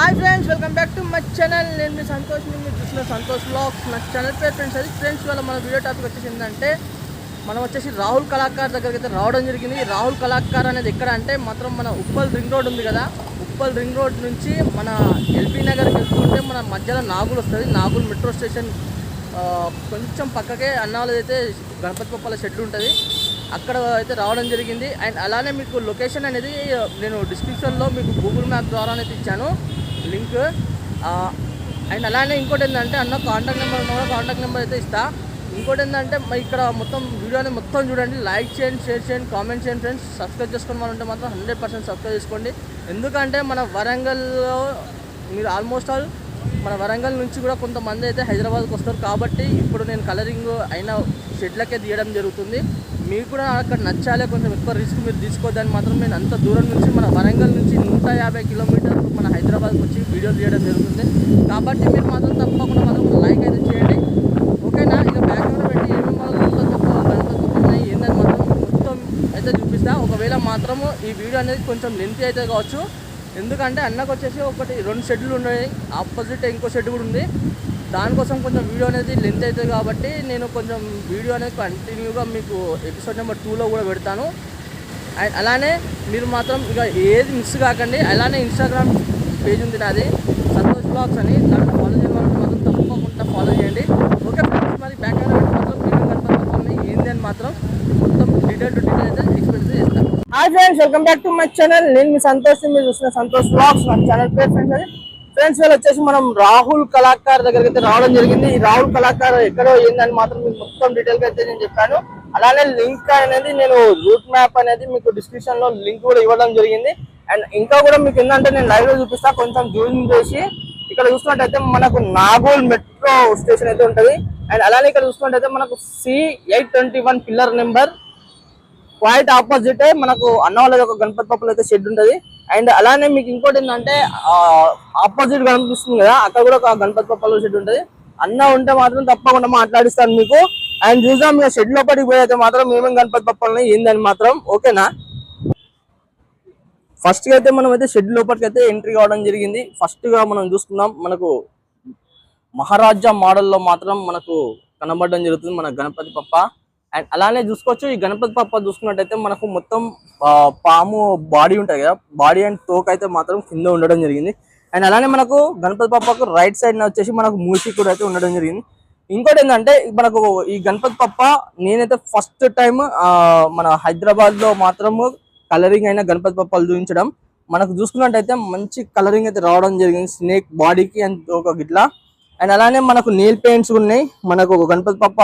Hi friends, welcome back to my channel. నేను మీ సంతోష్, మీరు చూసిన సంతోష్ వ్లాగ్స్. నా ఛానల్ పేరు ఫ్రెండ్స్. అది ఫ్రెండ్స్ వల్ల మన వీడియో టాపిక్ వచ్చేసి ఏంటంటే, మనం వచ్చేసి రాహుల్ కళాకార్ దగ్గరికి అయితే రావడం జరిగింది. రాహుల్ కళాకార్ అనేది ఎక్కడ అంటే మాత్రం మన ఉప్పల్ రింగ్ రోడ్ ఉంది కదా, ఉప్పల్ రింగ్ రోడ్ నుంచి మన ఎల్బీ నగర్కి వెళ్తుంటే మన మధ్యలో నాగులు వస్తుంది. నాగుల్ మెట్రో స్టేషన్ కొంచెం పక్కకే అన్నవాళ్ళది అయితే గణపతి పప్పల షెడ్ ఉంటుంది, అక్కడ అయితే రావడం జరిగింది. అండ్ అలానే మీకు లొకేషన్ అనేది నేను డిస్క్రిప్షన్లో మీకు గూగుల్ మ్యాప్ ద్వారా అయితే ఇచ్చాను లింక్. అండ్ అలానే ఇంకోటి ఏంటంటే అన్న కాంటాక్ట్ నెంబర్ ఉన్న కూడా కాంటాక్ట్ నెంబర్ అయితే ఇస్తా. ఇంకోటి ఏంటంటే ఇక్కడ మొత్తం వీడియోని మొత్తం చూడండి, లైక్ చేయండి, షేర్ చేయండి, కామెంట్ చేయండి ఫ్రెండ్స్. సబ్స్క్రైబ్ చేసుకుని వాళ్ళు ఉంటే మాత్రం 100% సబ్స్క్రైబ్ చేసుకోండి. ఎందుకంటే మన వరంగల్లో మీరు ఆల్మోస్ట్ ఆల్ మన వరంగల్ నుంచి కూడా కొంతమంది అయితే హైదరాబాద్కి వస్తారు. కాబట్టి ఇప్పుడు నేను కలరింగ్ అయిన షెడ్లకే తీయడం జరుగుతుంది. మీకు కూడా అక్కడ నచ్చాలి, కొంచెం ఎక్కువ రిస్క్ మీరు తీసుకోవద్దని మాత్రం నేను అంత దూరం నుంచి మన వరంగల్ నుంచి 150 కిలోమీటర్లు మన హైదరాబాద్కి వచ్చి వీడియో తీయడం జరుగుతుంది. కాబట్టి మీరు మాత్రం తప్పకుండా మాత్రం లైక్ అయితే చేయండి, ఓకేనా? ఇక బ్యాక్గ్రౌండ్ పెట్టి ఏమేమి గణపతి ఏందని మాత్రం మొత్తం అయితే చూపిస్తా. ఒకవేళ మాత్రము ఈ వీడియో అనేది కొంచెం లెంత్ అయితే కావచ్చు, ఎందుకంటే అన్నకు వచ్చేసి ఒకటి 2 షెడ్లు ఉన్నాయి, ఆపోజిట్ ఇంకో షెడ్ కూడా ఉంది. దానికోసం కొంచెం వీడియో అనేది లెంత్ అవుతుంది. కాబట్టి నేను కొంచెం వీడియో అనేది కంటిన్యూగా మీకు ఎపిసోడ్ నెంబర్ 2లో కూడా పెడతాను. అండ్ అలానే మీరు మాత్రం ఇక ఏది మిస్ కాకండి. అలానే ఇన్స్టాగ్రామ్ పేజ్ ఉంది నాది, సంతోష్ బ్లాగ్స్ అని, దాన్ని ఫాలో చేయడం వల్ల మాత్రం తప్పకుండా ఫాలో చేయండి, ఓకే ఫ్రెండ్స్? మరి బ్యాక్ అండ్ మాత్రం వీడియో కనపడుతుంది ఏంది అని మాత్రం మొత్తం డీటెయిల్ అయితే ఎక్స్ప్లెయిన్ చేస్తాను. Hi friends, welcome back to my channel. నేను మీ సంతోష్, మీరు చూసిన సంతోష్ బ్లాగ్స్. నా ఛానల్ పేరు ఫ్రెండ్స్. అది ఫ్రెండ్స్ వాళ్ళు వచ్చేసి మనం రాహుల్ కళాకార్ దగ్గరికి అయితే రావడం జరిగింది. ఈ రాహుల్ కళాకార్ ఎక్కడో ఏందని మాత్రం మీకు మొత్తం డీటెయిల్ గా అయితే నేను చెప్పాను. అలానే లింక్ అనేది నేను రూట్ మ్యాప్ అనేది మీకు డిస్క్రిప్షన్ లో లింక్ కూడా ఇవ్వడం జరిగింది. అండ్ ఇంకా కూడా మీకు ఏంటంటే నేను లైవ్ లో చూపిస్తా, కొంచెం జూమ్ చేసి. ఇక్కడ చూసుకున్నట్టయితే మనకు నాగోల్ మెట్రో స్టేషన్ అయితే ఉంటది. అండ్ అలానే ఇక్కడ చూసుకున్నట్టయితే మనకు C821 pillar number quite opposite మనకు అన్న వాళ్ళది ఒక గణపతి పప్పులు అయితే షెడ్ ఉంటుంది. అండ్ అలానే మీకు ఇంకోటి ఏంటంటే ఆపోజిట్ కనిపిస్తుంది కదా, అక్కడ కూడా ఒక గణపతి పప్పుల షెడ్ ఉంటుంది. అన్న ఉంటే మాత్రం తప్పకుండా మాట్లాడిస్తాను మీకు. అండ్ చూసాం మీకు షెడ్ లోపలికి పోయి అయితే మాత్రం ఏమేమి గణపతి పప్పులు ఏందని మాత్రం, ఓకేనా? ఫస్ట్ గా అయితే మనం అయితే షెడ్ లోపలికి అయితే ఎంట్రీ కావడం జరిగింది. ఫస్ట్ గా మనం చూసుకుందాం, మనకు మహారాజా మోడల్లో మాత్రం మనకు కనబడడం జరుగుతుంది మన గణపతి పప్ప. అండ్ అలానే చూసుకోవచ్చు, ఈ గణపతి పప్ప చూసుకున్నట్టయితే మనకు మొత్తం పాము బాడీ ఉంటుంది కదా, బాడీ అండ్ తోక అయితే మాత్రం కింద ఉండడం జరిగింది. అండ్ అలానే మనకు గణపతి పప్పకు రైట్ సైడ్ వచ్చేసి మనకు మూసి కూడా అయితే ఉండడం జరిగింది. ఇంకోటి ఏంటంటే మనకు ఈ గణపతి పప్ప నేనైతే ఫస్ట్ టైం మన హైదరాబాద్ లో మాత్రము కలరింగ్ అయిన గణపతి పప్పలు చూపించడం. మనకు చూసుకున్నట్టయితే మంచి కలరింగ్ అయితే రావడం జరిగింది, స్నేక్ బాడీకి అండ్ తోక గిట్లా. అండ్ అలానే మనకు నెయిల్ పెయింట్స్ ఉన్నాయి మనకు గణపతి పప్ప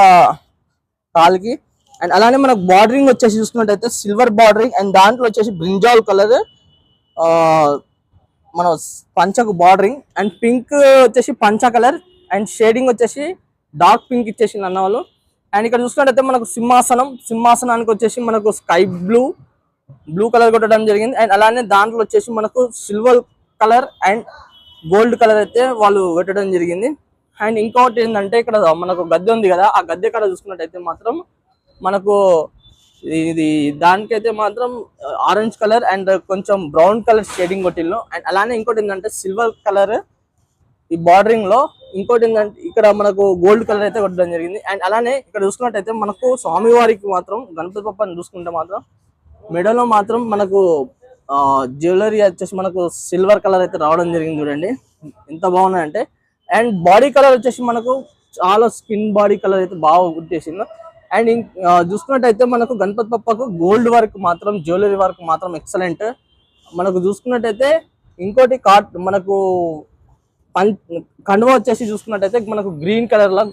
కాల్కి. అండ్ అలానే మనకు బార్డరింగ్ వచ్చేసి చూసుకున్నట్టయితే సిల్వర్ బార్డరింగ్, అండ్ దాంట్లో వచ్చేసి బ్రింజాల్ కలర్ మన పంచకు బార్డరింగ్, అండ్ పింక్ వచ్చేసి పంచ కలర్, అండ్ షేడింగ్ వచ్చేసి డార్క్ పింక్ ఇచ్చేసింది అన్న వాళ్ళు. అండ్ ఇక్కడ చూసుకున్నట్టయితే మనకు సింహాసనానికి వచ్చేసి మనకు స్కై బ్లూ కలర్ కొట్టడం జరిగింది. అండ్ అలానే దాంట్లో వచ్చేసి మనకు silver colour and gold colour అయితే వాళ్ళు పెట్టడం జరిగింది. అండ్ ఇంకోటి ఏంటంటే ఇక్కడ మనకు గద్దె ఉంది కదా, ఆ గద్దె కలర్ చూసుకున్నట్టయితే మాత్రం మనకు ఇది దానికైతే మాత్రం ఆరెంజ్ కలర్ అండ్ కొంచెం బ్రౌన్ కలర్ షేడింగ్ కొట్టిల్లో. అండ్ అలానే ఇంకోటి ఏంటంటే సిల్వర్ కలర్ ఈ బార్డరింగ్ లో. ఇంకోటి ఏంటంటే ఇక్కడ మనకు గోల్డ్ కలర్ అయితే కొట్టడం జరిగింది. అండ్ అలానే ఇక్కడ చూసుకున్నట్టయితే మనకు స్వామివారికి మాత్రం గణపతి పప్పని చూసుకుంటే మాత్రం మెడలో మాత్రం మనకు జ్యువెలరీ వచ్చేసి మనకు సిల్వర్ కలర్ అయితే రావడం జరిగింది. చూడండి ఎంత బాగున్నాయంటే. అండ్ బాడీ కలర్ వచ్చేసి మనకు చాలా స్కిన్ బాడీ కలర్ అయితే బాగా గుర్తేసింది. అండ్ చూసుకున్నట్టయితే మనకు గణపతి పప్పకు గోల్డ్ వర్క్ మాత్రం, జ్యువెలరీ వర్క్ మాత్రం ఎక్సలెంట్. మనకు చూసుకున్నట్టయితే ఇంకోటి మనకు కండువ వచ్చేసి చూసుకున్నట్టయితే మనకు గ్రీన్ కలర్ లా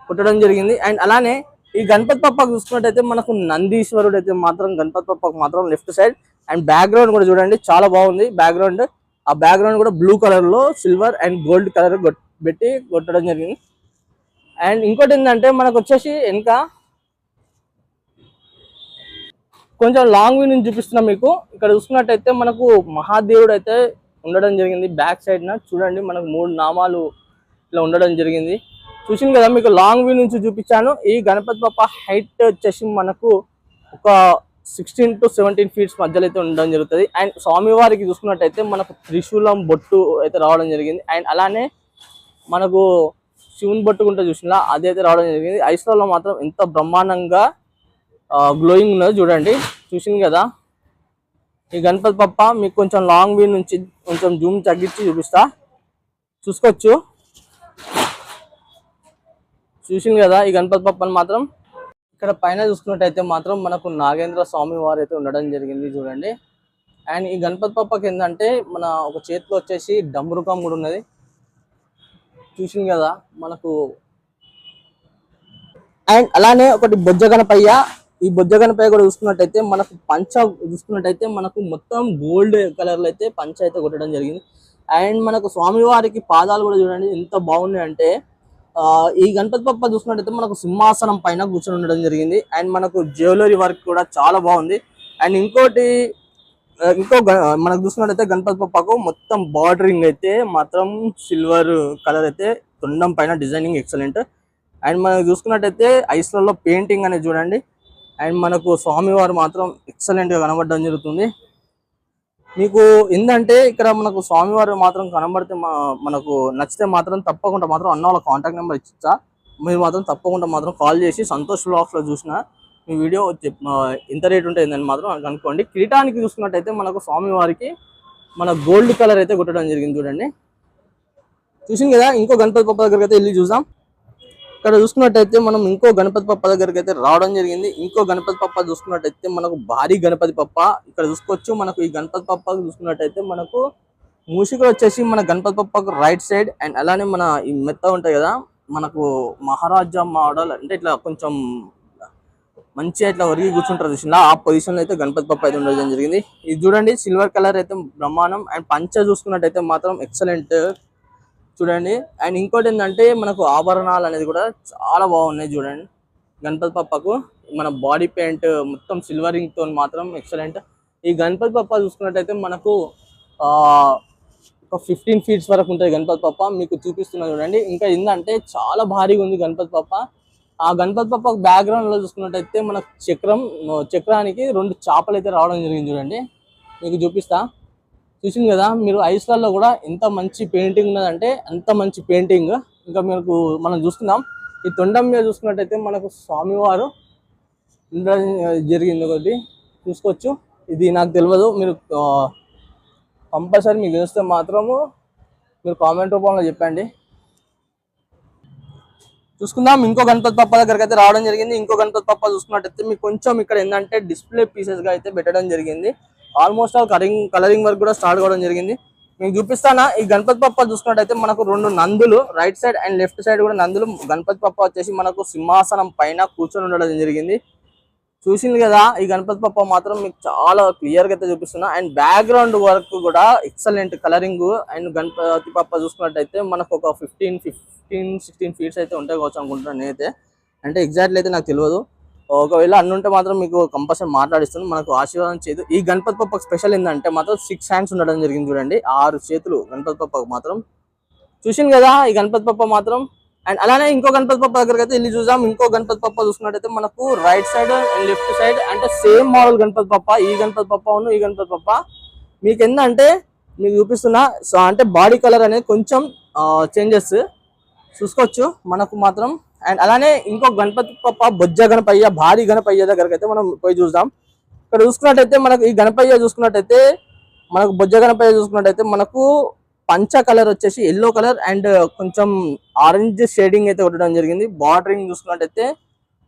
కుట్టడం జరిగింది. అండ్ అలానే ఈ గణపతి పప్పకు చూసుకున్నట్టయితే మనకు నందీశ్వరుడు అయితే మాత్రం గణపతి పప్పకు మాత్రం లెఫ్ట్ సైడ్. అండ్ బ్యాక్గ్రౌండ్ కూడా చూడండి చాలా బాగుంది బ్యాక్గ్రౌండ్. ఆ బ్యాక్గ్రౌండ్ కూడా బ్లూ కలర్ లో సిల్వర్ అండ్ గోల్డ్ కలర్ పెట్టి కొట్టడం జరిగింది. అండ్ ఇంకోటి ఏంటంటే మనకు వచ్చేసి వెనక కొంచెం లాంగ్ వ్యూ నుంచి చూపిస్తున్నా మీకు. ఇక్కడ చూసుకున్నట్టయితే మనకు మహాదేవుడు అయితే ఉండడం జరిగింది బ్యాక్ సైడ్ న. చూడండి మనకు 3 నామాలు ఇట్లా ఉండడం జరిగింది. చూసింది కదా, మీకు లాంగ్ వ్యూ నుంచి చూపించాను. ఈ గణపతి బప్ప హైట్ వచ్చేసి మనకు ఒక 16 to 17 ఫీట్స్ మధ్యలో అయితే ఉండడం జరుగుతుంది. అండ్ స్వామివారికి చూసుకున్నట్టయితే మనకు త్రిశూలం బొట్టు అయితే రావడం జరిగింది. అండ్ అలానే మనకు శివుని బొట్టు ఉంటే చూసినా అది అయితే రావడం జరిగింది. ఐస్లో మాత్రం ఎంత బ్రహ్మాండంగా గ్లోయింగ్ ఉన్నది చూడండి. చూసింది కదా ఈ గణపతి పప్ప. మీకు కొంచెం లాంగ్ వ్యూ నుంచి కొంచెం జూమ్ తగ్గించి చూపిస్తా, చూసుకోవచ్చు. చూసింది కదా ఈ గణపతి పప్పని మాత్రం. ఇక్కడ పైన చూసుకున్నట్టయితే మాత్రం మనకు నాగేంద్ర స్వామి వారు అయితే ఉండడం జరిగింది చూడండి. అండ్ ఈ గణపతి పప్పకి ఏంటంటే మన ఒక చేతిలో వచ్చేసి డమరుకం కూడా ఉన్నది, చూసింది కదా మనకు. అండ్ అలానే ఒకటి బొజ్జ గణపయ్య. ఈ బొజ్జ గణపయ్య కూడా చూసుకున్నట్టయితే మనకు పంచ చూసుకున్నట్టయితే మనకు మొత్తం గోల్డ్ కలర్ లో అయితే పంచ అయితే కొట్టడం జరిగింది. అండ్ మనకు స్వామివారికి పాదాలు కూడా చూడండి ఎంత బాగున్నాయి అంటే. ఈ గణపతి పప్ప చూసుకున్నట్టయితే మనకు సింహాసనం పైన కూర్చొని ఉండడం జరిగింది. అండ్ మనకు జ్యువెలరీ వర్క్ కూడా చాలా బాగుంది. అండ్ ఇంకో మనకు చూసుకున్నట్టయితే గణపతి పప్పకు మొత్తం బార్డరింగ్ అయితే మాత్రం సిల్వర్ కలర్ అయితే తొండం పైన డిజైనింగ్ ఎక్సలెంట్. అండ్ మనకు చూసుకున్నట్టయితే ఐస్లలో పెయింటింగ్ అనేది చూడండి. అండ్ మనకు స్వామివారు మాత్రం ఎక్సలెంట్ గా కనబడడం జరుగుతుంది. మీకు ఏంటంటే ఇక్కడ మనకు స్వామివారు మాత్రం కనబడితే మనకు నచ్చితే మాత్రం తప్పకుండా మాత్రం అన్న వాళ్ళ కాంటాక్ట్ నెంబర్ ఇచ్చా, మీరు మాత్రం తప్పకుండా మాత్రం కాల్ చేసి సంతోష్ వ్లాగ్స్ లో చూసిన మీ వీడియో ఎంత రేట్ ఉంటుందని మాత్రం కనుక్కోండి. కిరీటానికి చూసుకున్నట్టయితే మనకు స్వామివారికి మన గోల్డ్ కలర్ అయితే కొట్టడం జరిగింది చూడండి. చూసింది కదా. ఇంకో గణపతి పప్ప దగ్గరికి అయితే వెళ్ళి చూసాం. ఇక్కడ చూసుకున్నట్టయితే మనం ఇంకో గణపతి పప్ప దగ్గరికి అయితే రావడం జరిగింది. ఇంకో గణపతి పప్ప చూసుకున్నట్టయితే మనకు భారీ గణపతి పప్ప ఇక్కడ చూసుకోవచ్చు. మనకు ఈ గణపతి పప్ప చూసుకున్నట్టయితే మనకు మూషికలు వచ్చేసి మన గణపతి పప్పకు రైట్ సైడ్. అండ్ అలానే మన ఈ మెత్త ఉంటాయి కదా మనకు మహారాజా మోడల్ అంటే ఇట్లా కొంచెం మంచిగా ఇట్లా ఒరిగి కూర్చుంటారు చూసినా ఆ పొజిషన్ లో అయితే గణపతి పప్ప అయితే ఉండడం జరిగింది. ఇది చూడండి సిల్వర్ కలర్ అయితే బ్రహ్మాండం. అండ్ పంచ చూసుకున్నట్టయితే మాత్రం ఎక్సలెంట్ చూడండి. అండ్ ఇంకోటి ఏంటంటే మనకు ఆభరణాలు అనేది కూడా చాలా బాగున్నాయి చూడండి. గణపతి పప్పకు మన బాడీ పెయింట్ మొత్తం సిల్వరింగ్ తో మాత్రం ఎక్సలెంట్. ఈ గణపతి పప్ప చూసుకున్నట్టయితే మనకు ఒక 15 ఫీట్స్ వరకు ఉంటుంది గణపతి పప్ప. మీకు చూపిస్తున్నా చూడండి. ఇంకా ఏంటంటే చాలా భారీగా ఉంది గణపతి పప్ప. ఆ గణపతి పప్ప బ్యాక్గ్రౌండ్ లో చూసుకున్నట్టయితే మనకు చక్రానికి 2 చేపలు అయితే రావడం జరిగింది చూడండి. మీకు చూపిస్తా, చూసింది కదా మీరు. ఐస్లలో కూడా ఎంత మంచి పెయింటింగ్ ఉన్నదంటే అంత మంచి పెయింటింగ్. ఇంకా మీకు మనం చూస్తున్నాం ఈ తొండం మీద చూసుకున్నట్టయితే మనకు స్వామివారు ఉండడం జరిగింది ఒకటి చూసుకోవచ్చు. ఇది నాకు తెలియదు, మీరు కంపల్సరీ మీకు తెలిస్తే మాత్రము మీరు కామెంట్ రూపంలో చెప్పండి. చూసుకుందాం. ఇంకో గణపతి పప్ప దగ్గరికి అయితే రావడం జరిగింది. ఇంకో గణపతి పప్ప చూసుకున్నట్టయితే మీకు కొంచెం ఇక్కడ ఏంటంటే డిస్ప్లే పీసెస్ గా అయితే పెట్టడం జరిగింది. ఆల్మోస్ట్ ఆల్ కలరింగ్ వర్క్ కూడా స్టార్ట్ కావడం జరిగింది. మీకు చూపిస్తానా. ఈ గణపతి పప్ప చూసుకున్నట్టయితే మనకు 2 నందులు right side and left side కూడా నందులు. గణపతి పప్ప వచ్చేసి మనకు సింహాసనం పైన కూర్చొని ఉండడం జరిగింది. చూసింది కదా ఈ గణపతి పప్ప మాత్రం మీకు చాలా క్లియర్ గా అయితే చూపిస్తున్నా. అండ్ బ్యాక్గ్రౌండ్ వర్క్ కూడా ఎక్సలెంట్ కలరింగ్. అండ్ గణపతి పప్ప చూసుకున్నట్టయితే మనకు ఒక 15-16 ఫీట్స్ అయితే ఉంటాయి కావచ్చు అనుకుంటున్నాను నేనైతే. అంటే ఎగ్జాక్ట్లీ అయితే నాకు తెలియదు. ఒకవేళ అన్నుంటే మాత్రం మీకు కంపల్సరీ మాట్లాడిస్తుంది. మనకు ఆశీర్వాదం చేయదు. ఈ గణపతి పప్పకు స్పెషల్ ఏంటంటే మాత్రం 6 హ్యాండ్స్ ఉండడం జరిగింది చూడండి. 6 చేతులు గణపతి పప్పకు మాత్రం. చూసింది కదా ఈ గణపతి పప్ప మాత్రం. అండ్ అలానే ఇంకో గణపతి పప్ప దగ్గరికి అయితే వెళ్ళి చూసాం. ఇంకో గణపతి పప్ప చూసుకున్నట్టయితే మనకు right side and left side అంటే సేమ్ మోడల్ గణపతి పప్ప. ఈ గణపతి పప్ప ఈ గణపతి పప్ప మీకు ఏంటంటే మీకు చూపిస్తున్నా. సో అంటే బాడీ కలర్ అనేది కొంచెం చేంజెస్ చూసుకోవచ్చు మనకు మాత్రం. అండ్ అలానే ఇంకో గణపతి పప్ప బొజ్జ గణపయ్య భారీ గణపయ్య దగ్గరికి అయితే మనం పోయి చూద్దాం. ఇక్కడ చూసుకున్నట్టయితే మనకు ఈ గణపయ్య చూసుకున్నట్టయితే మనకు బొజ్జ గణపయ్య చూసుకున్నట్టయితే మనకు పంచ కలర్ వచ్చేసి ఎల్లో కలర్ అండ్ కొంచెం ఆరెంజ్ షేడింగ్ అయితే కొట్టడం జరిగింది. బార్డరింగ్ చూసుకున్నట్టయితే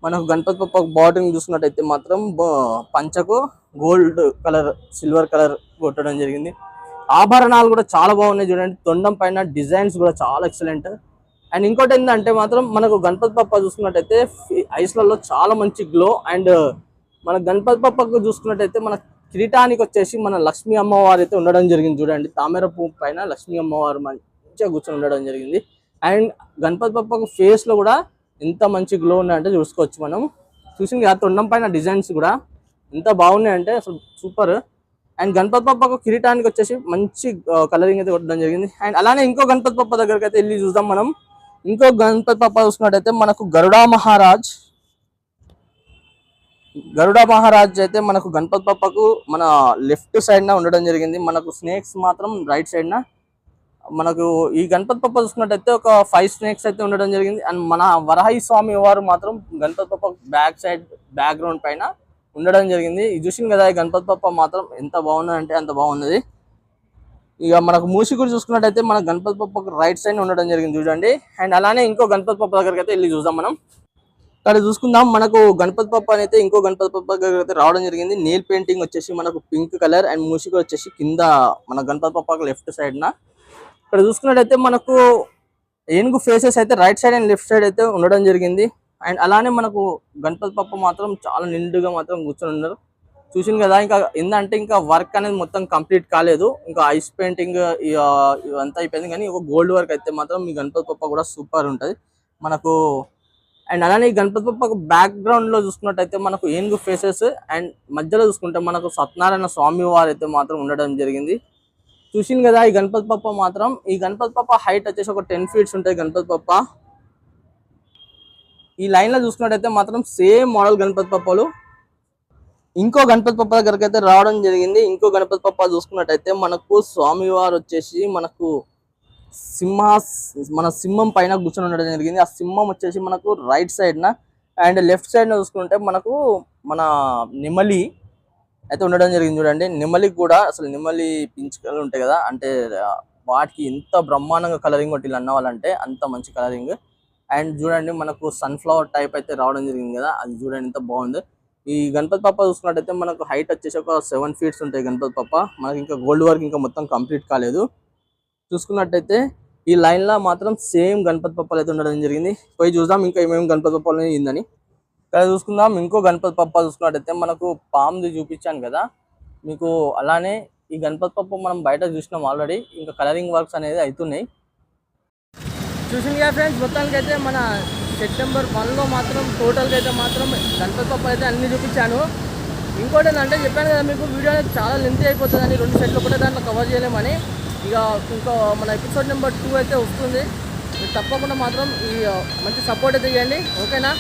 మనకు గణపతి పప్ప బార్డరింగ్ చూసుకున్నట్టయితే మాత్రం పంచకు గోల్డ్ కలర్ సిల్వర్ కలర్ కొట్టడం జరిగింది. ఆభరణాలు కూడా చాలా బాగున్నాయి చూడండి. తొండం పైన డిజైన్స్ కూడా చాలా ఎక్సలెంట్. అండ్ ఇంకోటి ఏంటంటే మాత్రం మనకు గణపతి పప్ప చూసుకున్నట్టయితే ఐస్లలో చాలా మంచి గ్లో. అండ్ మన గణపతి పప్పకు చూసుకున్నట్టయితే మన కిరీటానికి వచ్చేసి మన లక్ష్మీ అమ్మవారు అయితే ఉండడం జరిగింది చూడండి. తామర పువ్వు పైన లక్ష్మీ అమ్మవారు మంచిగా కూర్చొని ఉండడం జరిగింది. అండ్ గణపతి పప్పకు ఫేస్ లో కూడా ఎంత మంచి గ్లో ఉన్నాయంటే చూసుకోవచ్చు మనం. చూసింది ఆ తొండం పైన డిజైన్స్ కూడా ఎంత బాగున్నాయంటే అసలు సూపర్. అండ్ గణపతి పప్పకు కిరీటానికి వచ్చేసి మంచి కలరింగ్ అయితే కొట్టడం జరిగింది. అండ్ అలానే ఇంకో గణపతి పప్ప దగ్గరికి అయితే వెళ్ళి చూద్దాం మనం. ఇంకో గణపతి పప్ప చూసుకున్నట్టయితే మనకు గరుడా మహారాజ్ గరుడ మహారాజ్ అయితే మనకు గణపతి బప్పకు మన లెఫ్ట్ సైడ్న ఉండడం జరిగింది. మనకు స్నేక్స్ మాత్రం రైట్ సైడ్న. మనకు ఈ గణపతి బప్ప చూసుకున్నట్టయితే ఒక 5 స్నేక్స్ అయితే ఉండడం జరిగింది. అండ్ మన వరాహి స్వామి వారు మాత్రం Ganapati Bappa back side background పైన ఉండడం జరిగింది. ఇది చూసింది కదా, ఈ గణపతి బప్ప మాత్రం ఎంత బాగున్నదంటే అంత బాగున్నది. ఇక మనకు మూషికుడు చూసుకున్నట్టయితే మన గణపతి బప్పకు రైట్ సైడ్ ఉండడం జరిగింది చూడండి. అండ్ అలానే ఇంకో గణపతి బప్ప దగ్గరికి అయితే వెళ్ళి చూద్దాం మనం. ఇక్కడ చూసుకుందాం, మనకు గణపతి బప్ప అయితే ఇంకో గణపతి బప్ప దగ్గర అయితే రావడం జరిగింది. నెయిల్ పెయింటింగ్ వచ్చేసి మనకు పింక్ కలర్ అండ్ మూషికుడు వచ్చేసి కింద మన గణపతి బప్పకు లెఫ్ట్ సైడ్న. ఇక్కడ చూసుకున్నట్టయితే మనకు ఏనుగు ఫేసెస్ అయితే right side and left side అయితే ఉండడం జరిగింది. అండ్ అలానే మనకు గణపతి బప్ప మాత్రం చాలా నిండుగా మాత్రం కూర్చొని ఉన్నారు. చూసింది కదా, ఇంకా ఏంటంటే ఇంకా వర్క్ అనేది మొత్తం కంప్లీట్ కాలేదు. ఇంకా ఐస్ పెయింటింగ్ ఇవంతా అయిపోయింది, కానీ ఒక గోల్డ్ వర్క్ అయితే మాత్రం ఈ గణపతి బప్ప కూడా సూపర్ ఉంటుంది మనకు. అండ్ అలానే ఈ గణపతి బప్ప బ్యాక్గ్రౌండ్ లో చూసుకున్నట్టయితే మనకు ఏనుగు ఫేసెస్ అండ్ మధ్యలో చూసుకుంటే మనకు సత్యనారాయణ స్వామి వారు అయితే మాత్రం ఉండడం జరిగింది. చూసింది కదా, ఈ గణపతి బప్ప మాత్రం, ఈ గణపతి బప్ప హైట్ వచ్చేసి ఒక 10 feet ఉంటుంది గణపతి బప్ప. ఈ లైన్ లో చూసుకున్నట్టయితే మాత్రం సేమ్ మోడల్ గణపతి బప్పలు ఇంకో గణపతి బప్ప దగ్గరికి అయితే రావడం జరిగింది. ఇంకో గణపతి బప్ప చూసుకున్నట్టయితే మనకు స్వామివారు వచ్చేసి మనకు మన సింహం పైన కూర్చొని ఉండడం జరిగింది. ఆ సింహం వచ్చేసి మనకు రైట్ సైడ్న అండ్ లెఫ్ట్ సైడ్న చూసుకుంటే మనకు మన నెమలి అయితే ఉండడం జరిగింది చూడండి. నెమలికి కూడా అసలు నెమలి పింఛకలు ఉంటాయి కదా, అంటే వాటికి ఎంత బ్రహ్మాండంగా కలరింగ్ కొట్టి అన్న వాళ్ళంటే అంత మంచి కలరింగ్. అండ్ చూడండి మనకు సన్ఫ్లవర్ టైప్ అయితే రావడం జరిగింది కదా, అది చూడండి ఎంత బాగుంది. ఈ గణపతి బప్ప చూసుకున్నట్టయితే మనకు హైట్ వచ్చేసి ఒక 7 feet ఉంటాయి గణపతి బప్ప. మనకి ఇంకా గోల్డ్ వర్క్ ఇంకా మొత్తం కంప్లీట్ కాలేదు. చూసుకున్నట్టయితే ఈ లైన్ లో మాత్రం సేమ్ గణపతి బప్పలు అయితే ఉండడం జరిగింది. పోయి చూద్దాం ఇంకా ఏమేమి గణపతి బప్పలు అయిందని. ఇక్కడ చూసుకుందాం, ఇంకో గణపతి బప్ప చూసుకున్నట్టయితే మనకు పామ్ది చూపించాను కదా మీకు, అలానే ఈ గణపతి బప్ప మనం బయట చూసినాం ఆల్రెడీ. ఇంకా కలరింగ్ వర్క్స్ అనేది అవుతున్నాయి. చూసింది కదా ఫ్రెండ్స్, మొత్తానికి అయితే మన September 1లో మాత్రం టోటల్గా అయితే మాత్రం గణపతి బప్ప అయితే అన్ని చూపించాను. ఇంకోటి ఏంటంటే చెప్పాను కదా మీకు, వీడియో అనేది చాలా లెంతీ అయిపోతుందని 2 సెట్లు ఒకటే దాంట్లో కవర్ చేయలేమని. ఇక ఇంకో మన ఎపిసోడ్ నెంబర్ 2 అయితే వస్తుంది. మీరు తప్పకుండా మాత్రం ఈ మంచి సపోర్ట్ అయితే చేయండి, ఓకేనా.